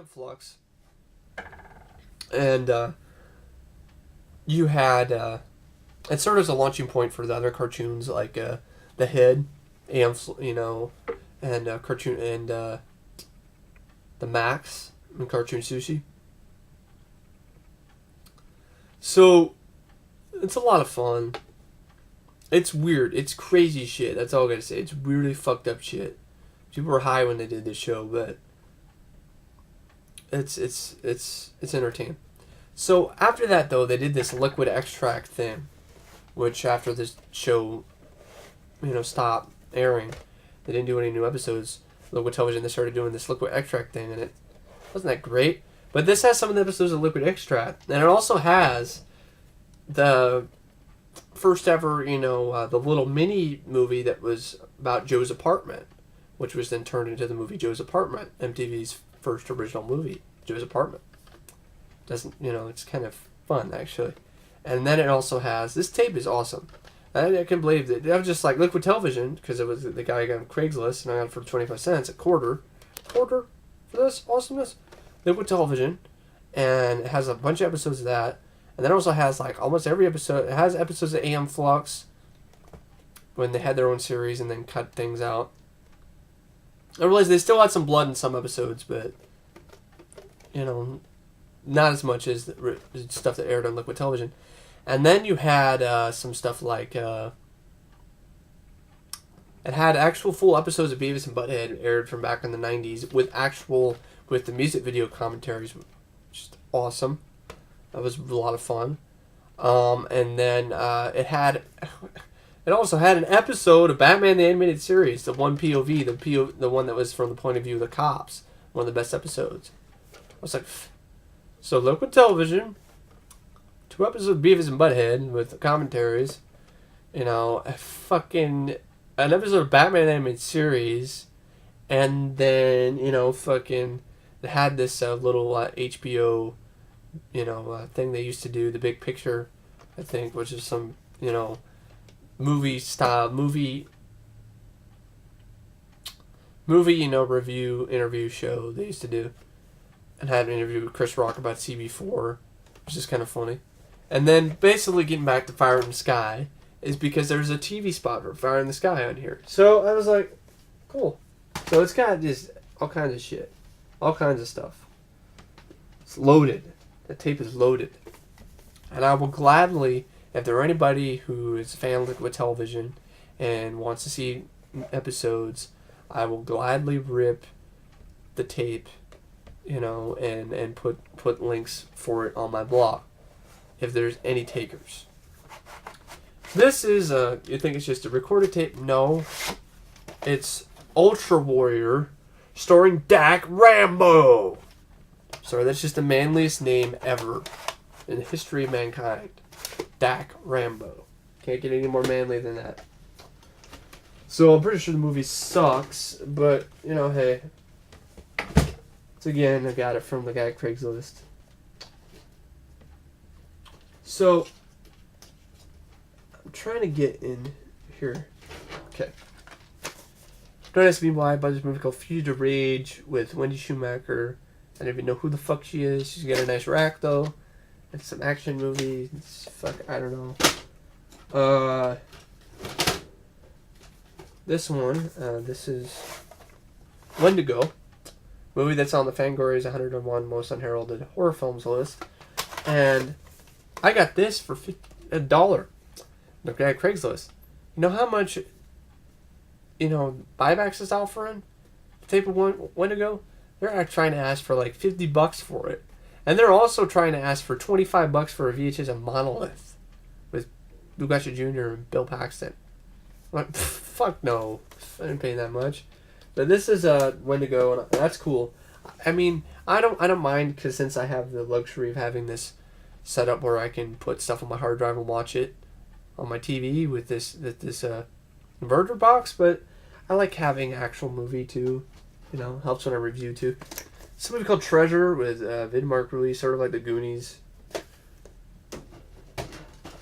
Flux, and you had it served as a launching point for the other cartoons like the Head, and cartoon and the Max and Cartoon Sushi. So it's a lot of fun. It's weird. It's crazy shit. That's all I gotta say. It's really fucked up shit. People were high when they did this show, but it's entertaining. So after that, though, they did this liquid extract thing, which after this show, stopped airing, they didn't do any new episodes. Liquid Television, they started doing this liquid extract thing, and it wasn't that great. But this has some of the episodes of Liquid Extract, and it also has the first ever, the little mini movie that was about Joe's apartment, which was then turned into the movie Joe's Apartment, MTV's first original movie, Joe's Apartment. It's kind of fun, actually. And then it also has, this tape is awesome. I can believe that. I was just like Liquid Television, because it was the guy I got on Craigslist, and I got it for 25 cents, a quarter for this awesomeness. Liquid Television, and it has a bunch of episodes of that. And then it also has like almost every episode. It has episodes of AM Flux when they had their own series and then cut things out. I realized they still had some blood in some episodes, but not as much as the stuff that aired on Liquid Television. And then you had some stuff like it had actual full episodes of Beavis and Butthead aired from back in the 90s with the music video commentaries, just awesome. That was a lot of fun. And then it also had an episode of Batman the Animated Series, the one POV, the one that was from the point of view of the cops, one of the best episodes. I was like, so Liquid Television, 2 episodes of Beavis and Butthead with commentaries, an episode of Batman the Animated Series, and then they had this little HBO thing they used to do, the Big Picture, I think, which is some movie review interview show they used to do, and had an interview with Chris Rock about CB4, which is kind of funny. And then basically getting back to Fire in the Sky is because there's a TV spot for Fire in the Sky on here. So I was like, cool. So it's got just all kinds of shit. All kinds of stuff. It's loaded. The tape is loaded. And I will gladly, if there are anybody who is a fan of Liquid Television and wants to see episodes, I will gladly rip the tape, and put links for it on my blog, if there's any takers. This is you think it's just a recorded tape? No. It's Ultra Warrior, starring Dak Rambo. Sorry, that's just the manliest name ever in the history of mankind. Dak Rambo. Can't get any more manly than that. So I'm pretty sure the movie sucks, but, hey. So again, I got it from the guy at Craigslist. So, I'm trying to get in here. Okay. Don't ask me why, but there's a movie called Fugitive Rage with Wendy Schumacher. I don't even know who the fuck she is. She's got a nice rack, though. It's some action movie. I don't know. This one, this is Wendigo. Movie that's on the Fangoria 101 Most Unheralded Horror Films list. And I got this for $1. Look at Craigslist. You know how much, buybacks is offering? The tape of Wendigo? They're trying to ask for like $50 for it. And they're also trying to ask for $25 for a VHS of Monolith with Lou Gotcha Jr. and Bill Paxton. I'm like, fuck no. I didn't pay that much. But this is Wendigo, and that's cool. I mean, I don't mind, because since I have the luxury of having this set up where I can put stuff on my hard drive and watch it on my TV with this converter box, but I like having actual movie too. Helps when I review too. It's a movie called Treasure with Vidmark release, sort of like the Goonies,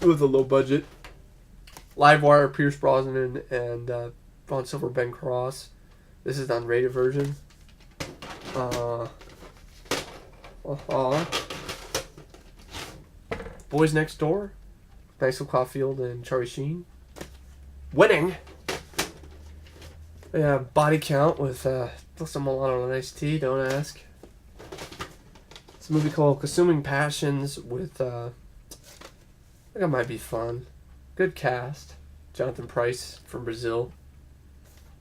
with a low budget. Livewire, Pierce Brosnan, and Ron Silver, Ben Cross. This is the unrated version. Boys Next Door. Maxwell Caulfield and Charlie Sheen. Winning. Yeah, Body Count with Alyssa Milano and Ice-T, don't ask. It's a movie called Consuming Passions with, I think it might be fun. Good cast. Jonathan Pryce from Brazil.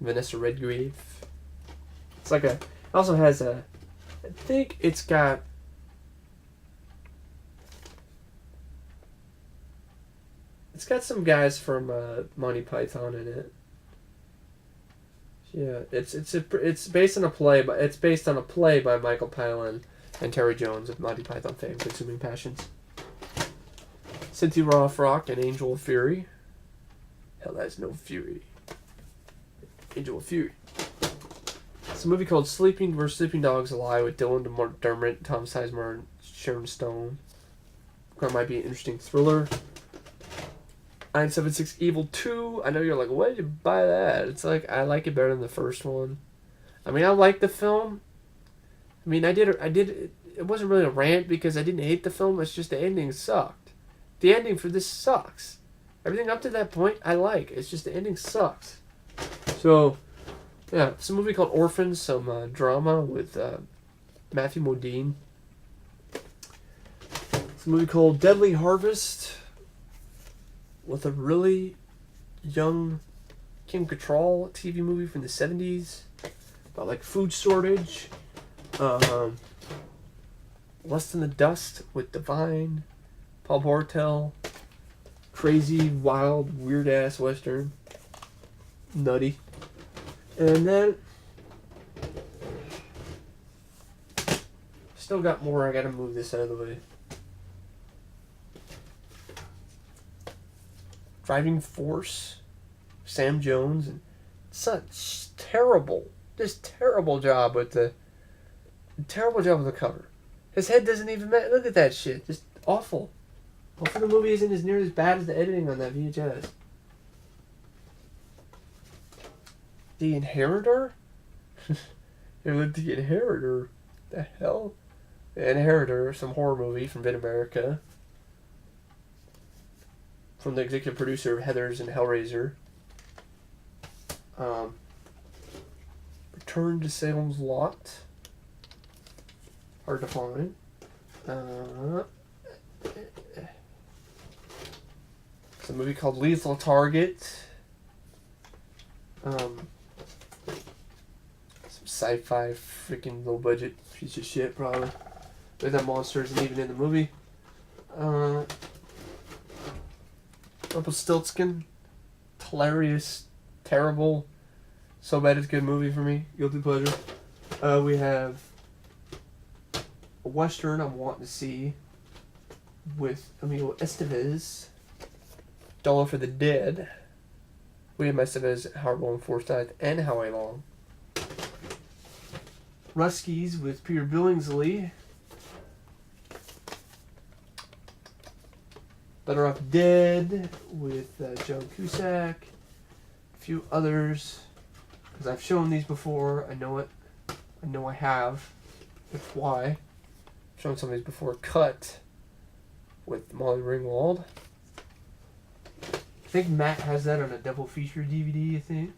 Vanessa Redgrave. It's like a, it also has a, I think it's got, it's got some guys from Monty Python in it. Yeah, it's based on a play, but it's based on a play by Michael Palin and Terry Jones of Monty Python fame, Consuming Passions. Cynthia Rothrock and Angel of Fury. Hell has no fury. Angel of Fury. It's a movie called Sleeping vs. Sleeping Dogs Alive with Dylan McDermott, Tom Sizemore, and Sharon Stone. That might be an interesting thriller. 976 Evil 2. I know you're like, why did you buy that? It's like, I like it better than the first one. I mean, I like the film. I mean, it wasn't really a rant because I didn't hate the film. It's just the ending sucked. The ending for this sucks. Everything up to that point, I like. It's just the ending sucks. So, yeah, it's a movie called Orphans, some drama with Matthew Modine. It's a movie called Deadly Harvest with a really young Kim Cattrall TV movie from the 70s about like food shortage. Less Than the Dust with Divine, Paul Bartel. Crazy, wild, weird ass Western. Nutty. And then still got more. I gotta move this out of the way. Driving Force, Sam Jones, and such terrible, just terrible job with the cover. His head doesn't even match. Look at that shit, just awful. Hopefully the movie isn't as near as bad as the editing on that VHS. The Inheritor? The Inheritor? The hell? The Inheritor, some horror movie from Mid-America. From the executive producer of Heathers and Hellraiser. Return to Salem's Lot. Hard to find. It's a movie called Lethal Target. Some sci-fi freaking low budget piece of shit probably. But that monster isn't even in the movie. Rumplestilskin. Hilarious. Terrible. So bad it's a good movie for me. Guilty pleasure. We have a Western I'm wanting to see with Emilio Estevez. Dollar for the Dead. William Estevez, Howard Long Forsythe, and Howie Long. Russkies with Peter Billingsley. Better Off Dead with John Cusack. A few others. Because I've shown these before. I know it. I know I have. That's why. I've shown some of these before. Cut with Molly Ringwald. I think Matt has that on a double feature DVD, I think.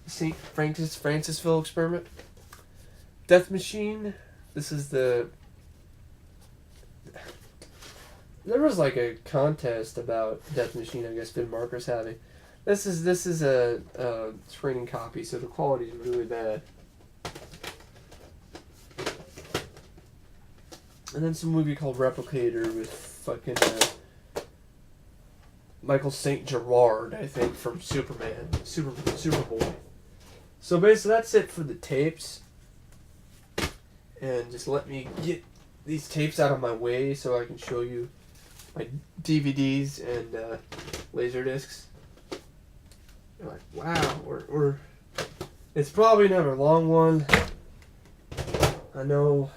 St. Francisville Experiment. Death Machine. This is the... There was like a contest about Death Machine, I guess Ben Marker's having. This is a screening copy, so the quality is really bad. And then some movie called Replikator with fucking Michael St. Gerard, I think, from Superboy. So basically that's it for the tapes. And just let me get these tapes out of my way so I can show you my DVDs and Laserdiscs. You're like, wow, we're it's probably another long one. I know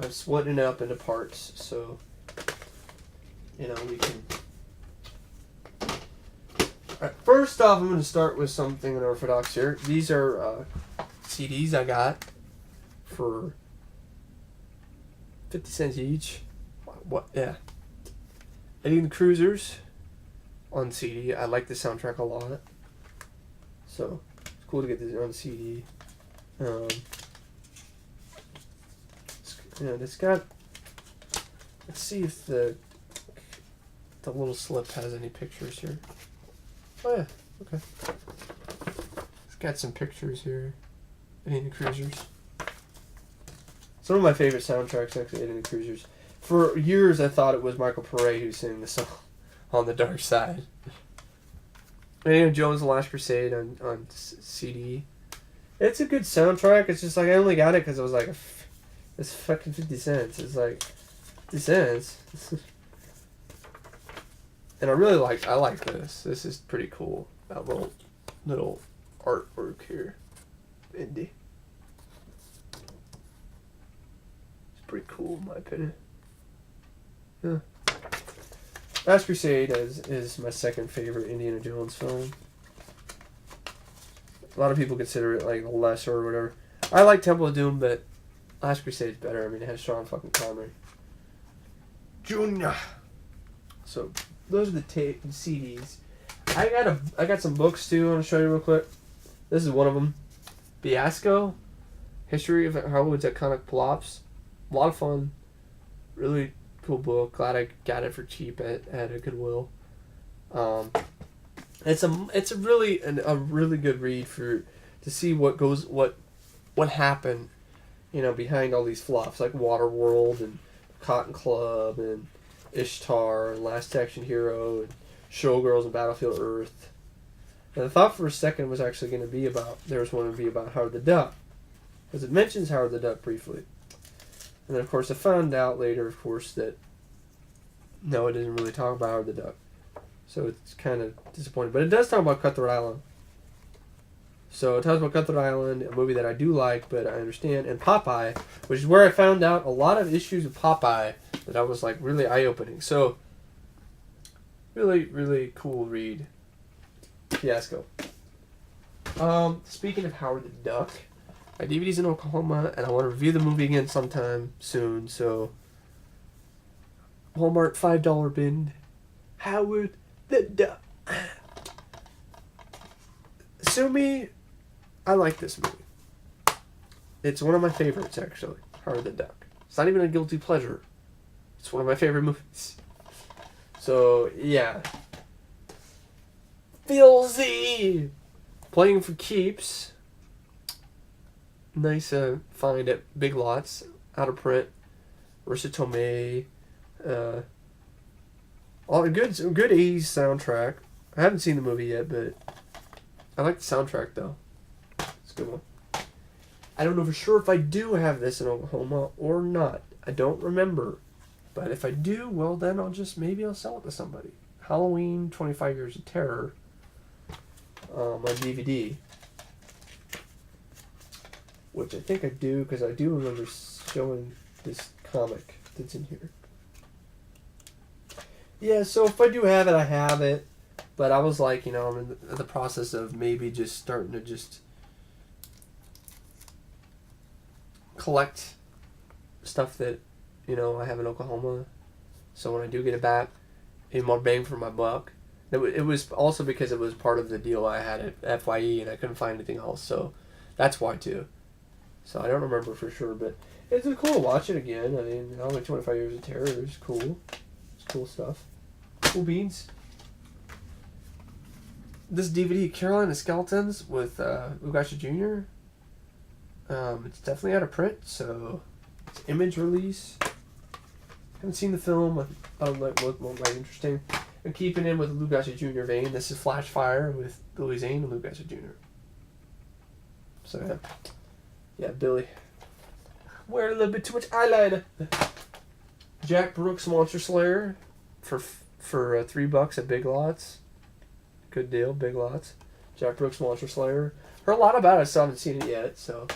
I'm splitting it up into parts, so you know we can. Alright, first off, I'm going to start with something unorthodox here. These are CDs I got for 50 cents each. What? Yeah. Eddie and the Cruisers on CD. I like the soundtrack a lot. So, it's cool to get this on CD. It's got... Let's see if the little slip has any pictures here. Oh, yeah. Okay. It's got some pictures here. Eddie and the Cruisers. Some of my favorite soundtracks, actually, Eddie and the Cruisers. For years, I thought it was Michael Pare who sang the song On the Dark Side. Indiana Jones and the Last Crusade on CD. It's a good soundtrack. It's just like, I only got it because it was like, it's fucking 50 cents. It's like, 50 cents. And I like this. This is pretty cool. That little artwork here. Indie. It's pretty cool in my opinion. Yeah. Last Crusade is my second favorite Indiana Jones film. A lot of people consider it like the lesser or whatever. I like Temple of Doom, but Last Crusade's better. I mean, it has Sean fucking Connery. Junior. So those are the CDs. I got some books too. I want to show you real quick. This is one of them. Fiasco, History of Hollywood's Iconic Flops. A lot of fun. Really cool book. Glad I got it for cheap at a Goodwill. It's a really good read to see what happened, behind all these flops like Waterworld and Cotton Club and Ishtar and Last Action Hero and Showgirls and Battlefield Earth. And I thought for a second it was actually going to be about Howard the Duck, because it mentions Howard the Duck briefly. And then, of course, I found out later, of course, that no, it doesn't really talk about Howard the Duck. So it's kind of disappointing. But it does talk about Cutthroat Island. So it talks about Cutthroat Island, a movie that I do like, but I understand. And Popeye, which is where I found out a lot of issues with Popeye that I was like really eye-opening. So, really, really cool read. Fiasco. Speaking of Howard the Duck, my DVD's in Oklahoma, and I want to review the movie again sometime soon, so Walmart $5 bin. Howard the Duck. Sue me, I like this movie. It's one of my favorites, actually. Howard the Duck. It's not even a guilty pleasure. It's one of my favorite movies. So, yeah. Filzy! Playing for keeps. Nice find at Big Lots. Out of print. Marissa Tomei. All a good 80s soundtrack. I haven't seen the movie yet, but I like the soundtrack though. It's a good one. I don't know for sure if I do have this in Oklahoma or not. I don't remember. But if I do, well then I'll sell it to somebody. Halloween 25 Years of Terror on DVD. Which I think I do, because I do remember showing this comic that's in here. Yeah, so if I do have it, I have it. But I was like, I'm in the process of maybe just starting to just collect stuff that, I have in Oklahoma. So when I do get it back, more bang for my buck. It was also because it was part of the deal I had at FYE and I couldn't find anything else. So that's why too. So I don't remember for sure, but it's cool to watch it again. I mean, only 25 Years of Terror is cool. It's cool stuff. Cool beans. This DVD, Carolina Skeletons with Lou Gossett Jr. It's definitely out of print, so it's Image release. Haven't seen the film. I thought it looked interesting. And keeping in with the Lou Gossett Jr. vein, this is Flashfire with Billy Zane and Lou Gossett Jr. So yeah, Billy. Wear a little bit too much eyeliner. Jack Brooks Monster Slayer for $3 at Big Lots. Good deal, Big Lots. Jack Brooks Monster Slayer. Heard a lot about it, so I haven't seen it yet. So,